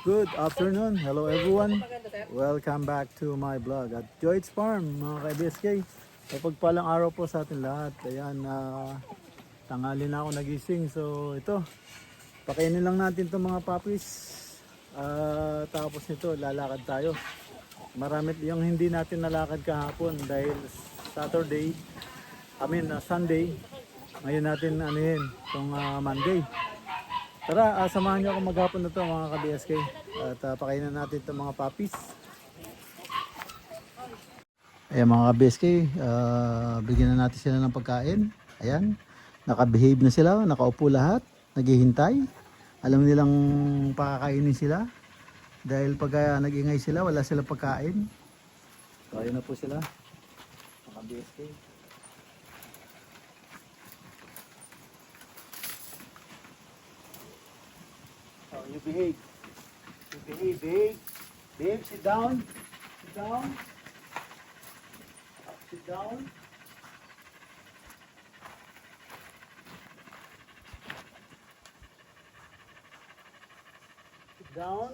Good afternoon. Hello everyone. Welcome back to my vlog at Joy's Farm, mga ka-BSK. Pagpalang araw po sa atin lahat. Ayan, tanghali na ako nagising. So ito, pakainin lang natin itong mga puppies. Tapos nito, lalakad tayo. Marami yung hindi natin nalakad kahapon dahil Saturday, Sunday. Ngayon natin itong Monday. Tara, samahan niyo ako maghapon na to mga ka-BSK. At pakainin natin itong mga puppies. Ayan mga ka-BSK, bigyan na natin sila ng pagkain. Ayan, nakabehave na sila, nakaupo lahat, naghihintay. Alam nilang pakakainin sila. Dahil pag nag-ingay sila, wala silang pagkain. So ayun na po sila, mga ka-BSK. You behave. You behave, babe. Babe, sit down. Sit down. Sit down. Sit down.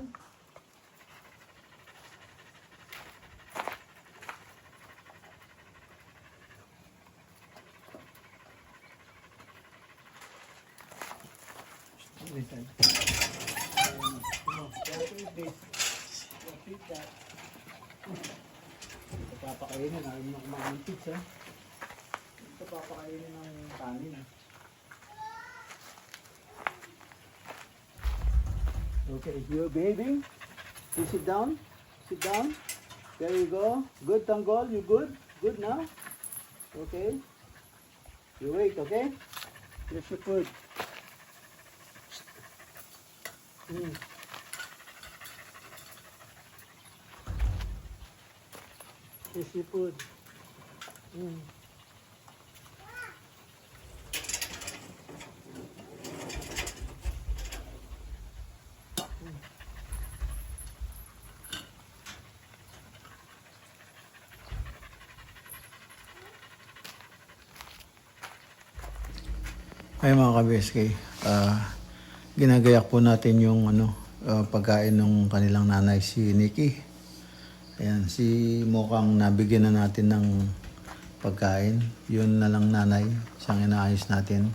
Listen. Ito papakainin, ayaw mo kumain ng pizza. Ito papakainin ng kanin. Okay, you're bathing. You sit down. Sit down. There you go. Good, Tanggol. You good? Good now? Okay. You wait, okay? Here's your food. Here's your food. Ay mga ka-BSK, ginagayak po natin yung pagkain ng kanilang nanay si Nikki. Ayan, si Mokang nabigyan na natin ng pagkain. Yun na lang nanay, siyang inaayos natin.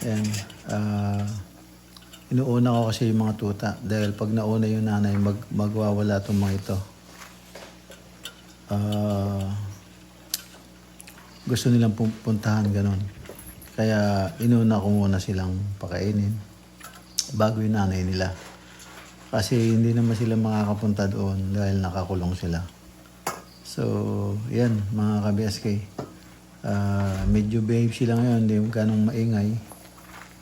Ayan, inuuna ko kasi yung mga tuta dahil pag nauna yung nanay magwawala itong mga ito. Gusto nilang puntahan ganon. Kaya inuna ko muna silang pakainin bago yung nanay nila. Kasi hindi naman sila makakapunta doon dahil nakakulong sila. So, yan mga ka-BSK. Medyo behave sila ngayon, hindi ganong maingay.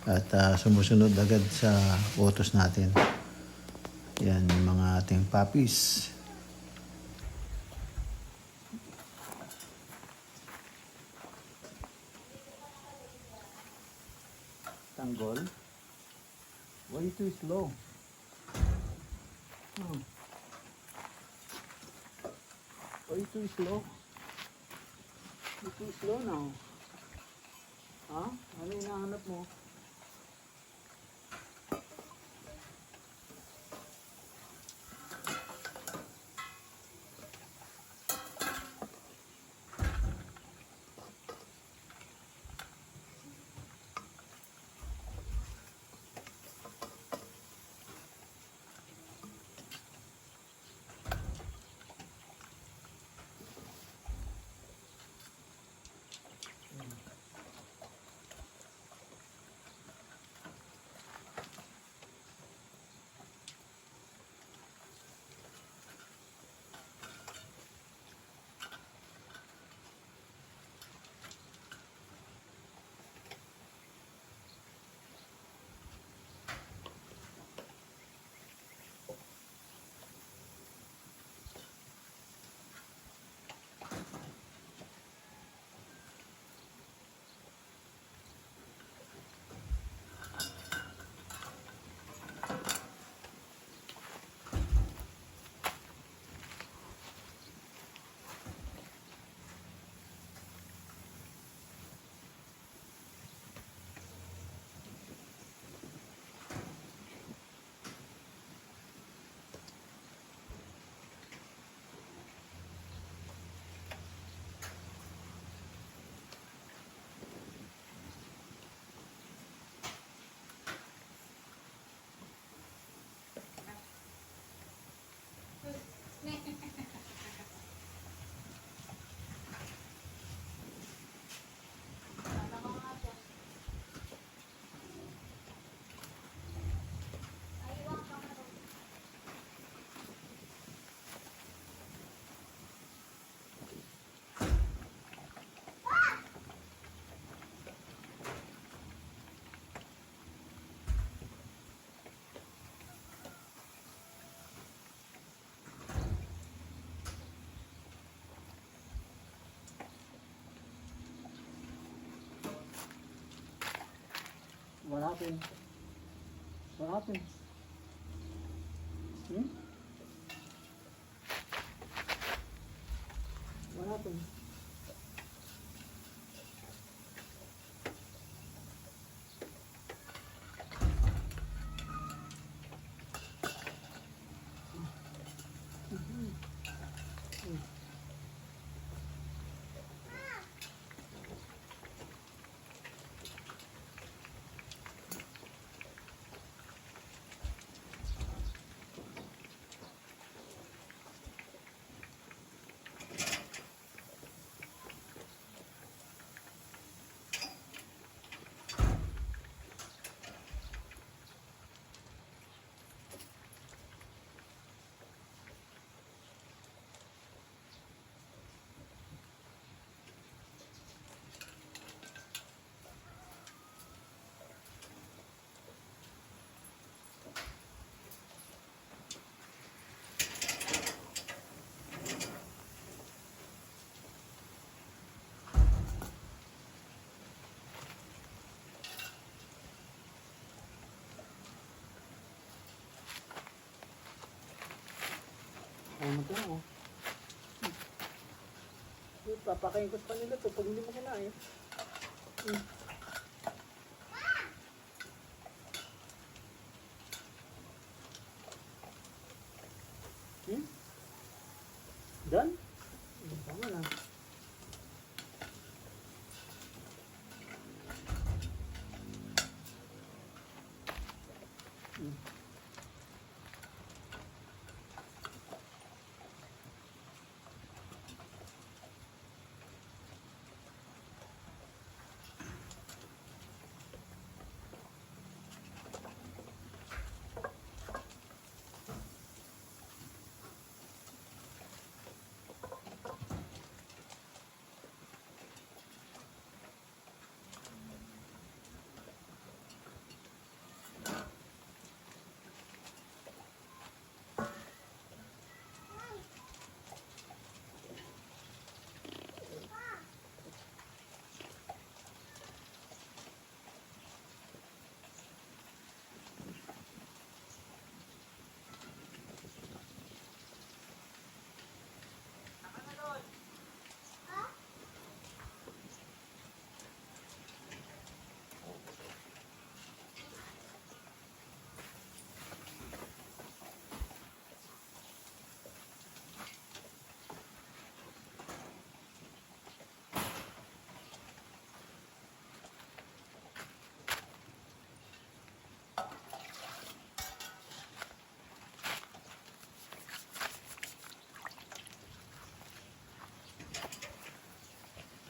At sumusunod agad sa utos natin. Yan yung mga ating puppies. Tanggol, why you too slow? Why you too slow? You too slow now. Ha? Ano hinahanap mo? What happened? What happened? Hmm? What happened? Ano to? Oh. Papakain ko sa kanila to pag hindi mo kinain. Hmm. Hmm? Done? Tama na. Hmm.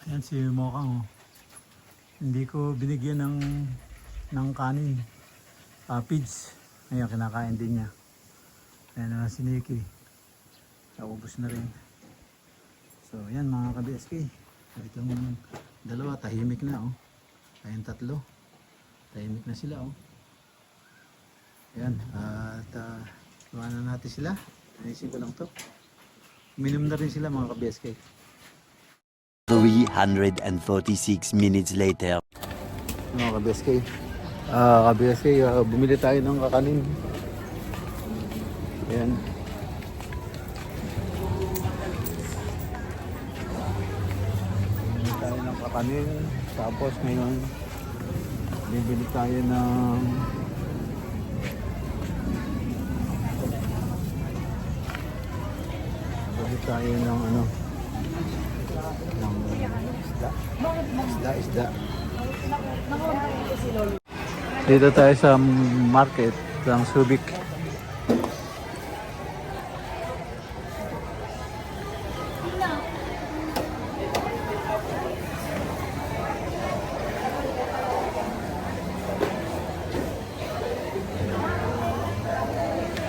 Ayan si Mokang, oh. Hindi ko binigyan ng kanin. Pids. Ayan, kinakain din niya. Ayan na si Nikki. Naubos na rin. So, ayan mga ka-BSK. Itong dalawa, tahimik na, oh. Ayan, tatlo. Tahimik na sila, oh. Ayan, at iwanan natin sila. Naisip ko lang to. Uminom na rin sila mga ka-BSK. 346 minutes later. Mga ka-BSK, bumili tayo ng kakanin. Ayan. Bumili tayo ng kakanin. Tapos ngayon, bibili tayo ng ano, ng isda. Dito tayo sa market ng Subic.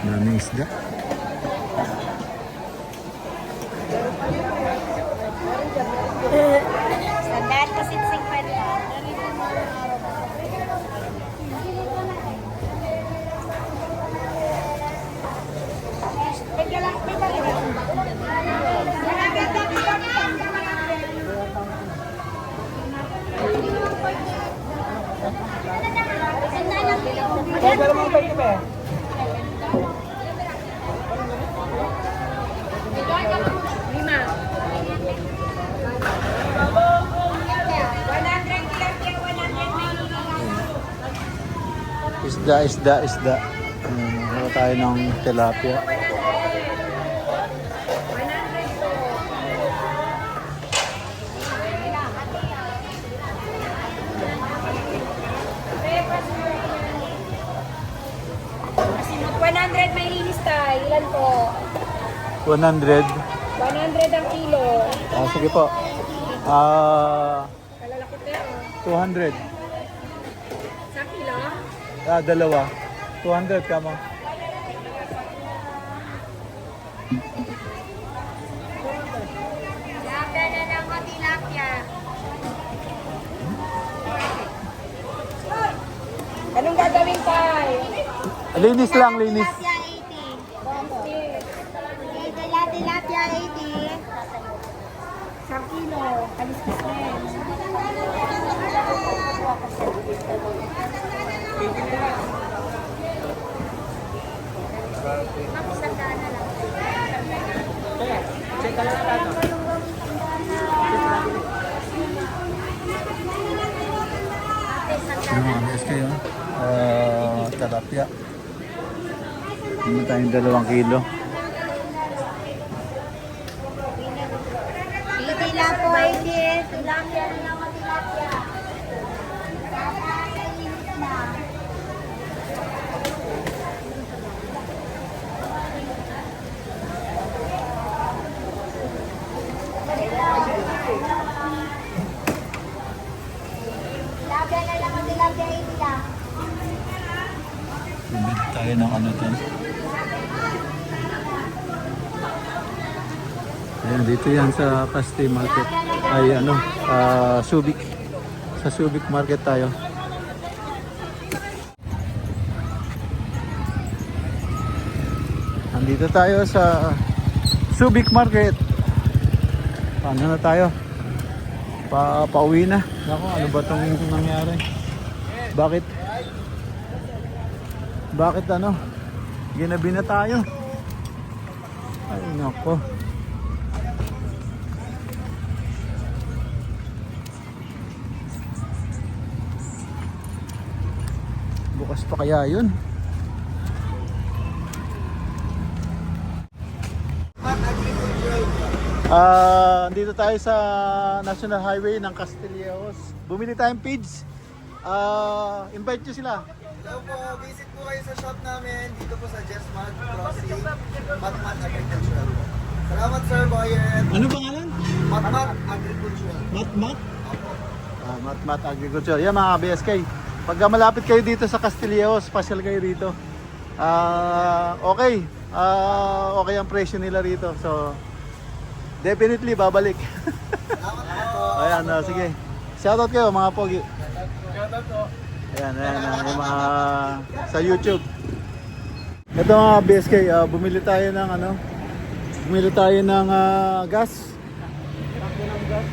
Daming isda. Standard kasi 50. Lima. 100 tilapia, 100 may Isda. Wala tayo ng tilapia. 100 po. Asimot 100 may linis tayo. Ilan po? 100. 100 ang kilo. Sige po. Kalalaki tayo. 200. Sa kilo? Dalawa. 200 ka mo. Tilapia na lang o tilapia. Anong gagawin tayo? Linis lang, linis. Tilapia 80. Tilapia 80. Sa kilo. Kaliskis din. SK yun. Tilapia. Hindi tayong 2 kilo. Tilapia po 80. Tilapia na lang o tilapia. Tilapia na lang o tilapia 80 lang. Bibili tayo ng ano to. Ayan, dito yan sa Casti Market. Ay ano, Subic. Sa Subic Market tayo. Nandito tayo sa Subic Market. Paano na tayo? Pauwi na. Naku, ano ba itong nangyari? Bakit ano? Ginabi na tayo. Ay nako. Bukas pa kaya yun? Dito tayo sa National Highway ng Castillejos. Bumili tayong pigs. Invite nyo sila. Hello po, visit po kayo sa shop namin dito po sa Jesmart Crossing, Matmat Agricultural. Salamat sir, Boyen. Ano pangalan? Matmat Agricultural. Matmat? Matmat Agriculture. Yan mga BSK. Pagka malapit kayo dito sa Castillejos, special kayo rito. Okay. Okay ang presyo nila rito. So, definitely babalik. Salamat po. Ayan, sige. Shoutout kayo mga pogi. Ayan, yung mga sa YouTube. Ito mga BSK, bumili tayo ng ano? Bumili tayo ng gas. Takbo ng gas.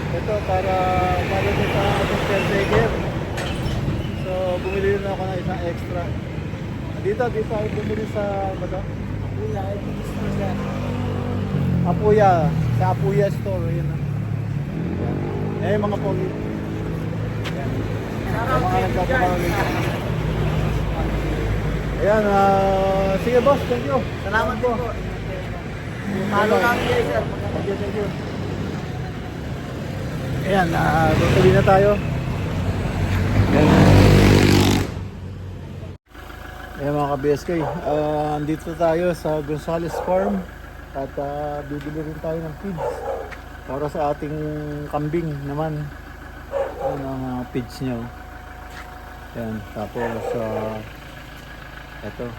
Ito para din sa ating caretaker. So, bumili rin ako ng isang extra. Dito tayo bumili sa ano to? Apuya, sa Apuya store, yun. Ayan yung mga pogi. Ayan. Yung mga nagtatrabaho dito. Ayan, sige boss, thank you. Salamat po. Follow kami guys sir. Thank you. Ayan, tutuloy na tayo. Ayan mga ka-BSK, andito tayo sa Gonzales Farm at bibili rin tayo ng feeds para sa ating kambing naman. Ayan ang feeds nyo. Ayan, tapos eto,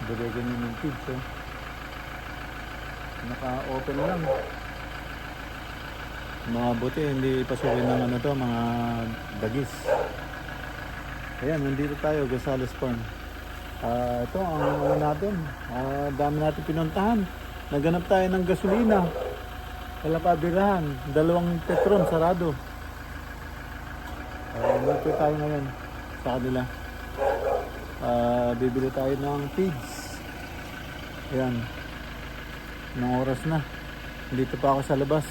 bibigyan nyo ng feeds. Naka-open lang. Mabuti, hindi ipasukin ng ano to, mga dagis. Ayan, nandito tayo, Gonzales Farm. Ito ang ano natin. Dami natin pinuntahan. Naganap tayo ng gasolina. Wala pa birahan. 2 Petron, sarado. Nagpo tayo ngayon sa kanila. Bibili tayo ng feeds. Ayan. Anong oras na? Dito pa ako sa labas.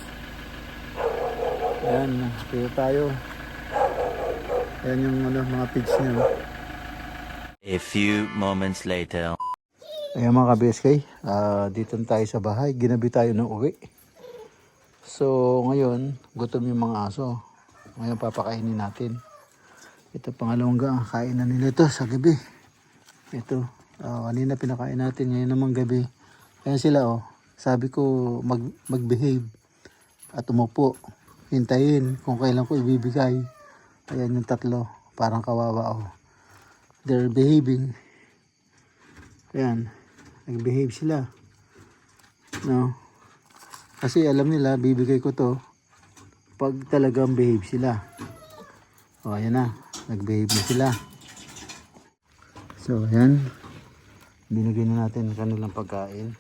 Ayan, dito tayo. Ayan yung mga feeds niya. A few moments later. Ayan mga ka-BSK, dito na tayo sa bahay. Ginabi tayo ng uwi. So ngayon, gutom yung mga aso. Ngayon papakainin natin. Ito pangalawang kain na nila ito sa gabi. Ito, kanina pinakain natin, ngayon naman gabi. Ayan sila oh. Sabi ko mag-behave at umupo. Hintayin kung kailan ko ibibigay. Ayan yung tatlo, parang kawawa oh. They're behaving. Ayan, nag-behave sila. No? Kasi alam nila, bibigay ko to pag talagang behave sila. O, ayan na. Nag-behave na sila. So, ayan. Binigay na natin kanilang pagkain.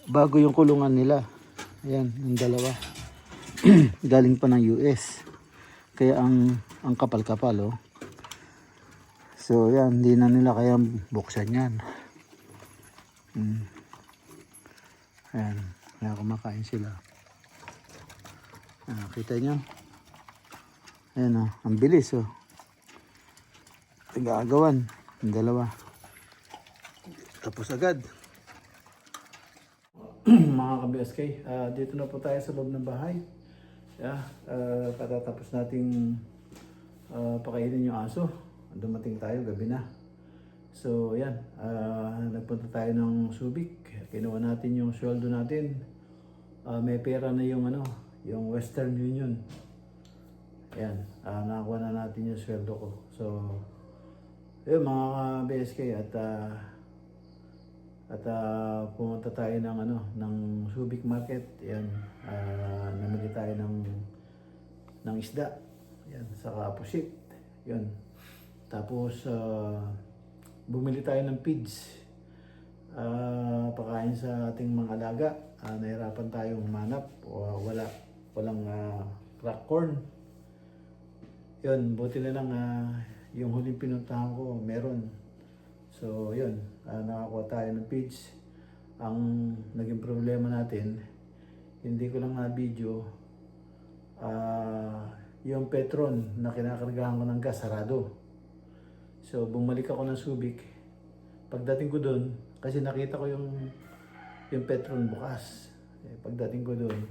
Bago yung kulungan nila. Ayan, yung dalawa. Galing pa ng US. Kaya ang kapal-kapal, oh. So, ayan. Hindi na nila kaya buksan yan. Ayan. Kaya kumakain sila. Kita nyo? Ayan o. Ang bilis o. Nag-aagawan. Ang dalawa. Tapos agad. Mga ka-BSK, dito na po tayo sa loob ng bahay. Katatapos nating pakainin yung aso. Dumating tayo, gabi na. So, yan. Nagpunta tayo ng Subic. Kinuha natin yung sweldo natin. May pera na yung yung Western Union. Ayan. Nakakuha na natin yung sweldo ko. So, yun mga BSK. At pumunta tayo ng Subic Market. Ayan. Namili tayo ng isda. Ayan. Saka pusit. Yun. Tapos, bumili tayo ng feeds. Pakain sa ating mga alaga. Nahirapan tayong humanap. Walang crack corn. Yun, buti na lang yung huling pinuntahan ko, meron. So, yun, nakakuha tayo ng feeds. Ang naging problema natin, hindi ko lang na-video, yung Petron na kinakargahan ko ng gas, sarado. So, bumalik ako ng Subic. Pagdating ko doon, kasi nakita ko yung Petron bukas. Pagdating ko doon,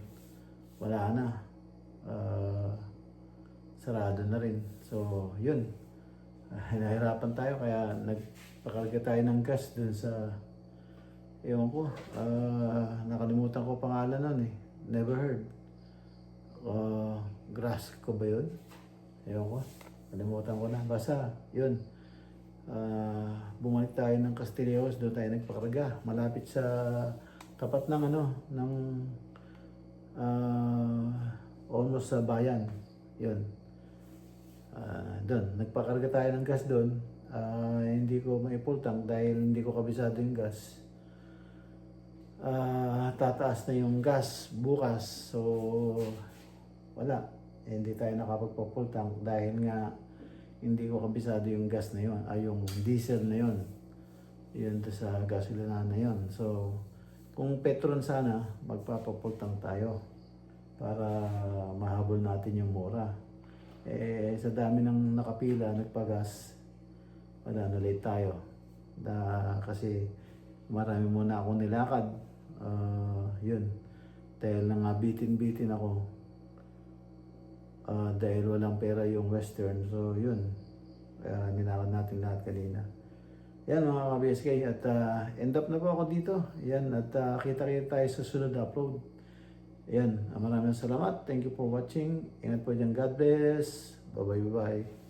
wala na. Sarado na rin. So, yun. Nahirapan tayo kaya nagpakarga tayo ng gas doon sa, ewan ko, nakalimutan ko pangalan nun eh. Never heard. Grass ko ba yun? Ewan ko. Kalimutan ko na. Basta, yun. Bumalik tayo ng Castillejos, doon tayo nagpakarga. Malapit sa tapat ng almost sa bayan. Yun. Doon, nagpakarga tayo ng gas doon. Hindi ko maipul tank dahil hindi ko kabisado yung gas. Tataas na yung gas bukas. So, wala. Hindi tayo nakapagpa-full tank dahil nga hindi ko kabisado yung gas na yun, yung diesel na yun. Yun sa gasolina na yun. So, kung Petron sana, magpapa-full tank tayo para mahabol natin yung mura. Sa dami ng nakapila, nagpagas, wala, na late tayo. Kasi marami muna akong nilakad. Yun. Dahil bitin-bitin ako. Dahil walang pera yung Western. So, yun. Nilakad natin lahat kanina. Yan mga ka-BSK. At end up na po ako dito. Yan. At kita-kita tayo sa sunod na upload. Yan. Maraming salamat. Thank you for watching. Ingat po dyan. God bless. Bye-bye.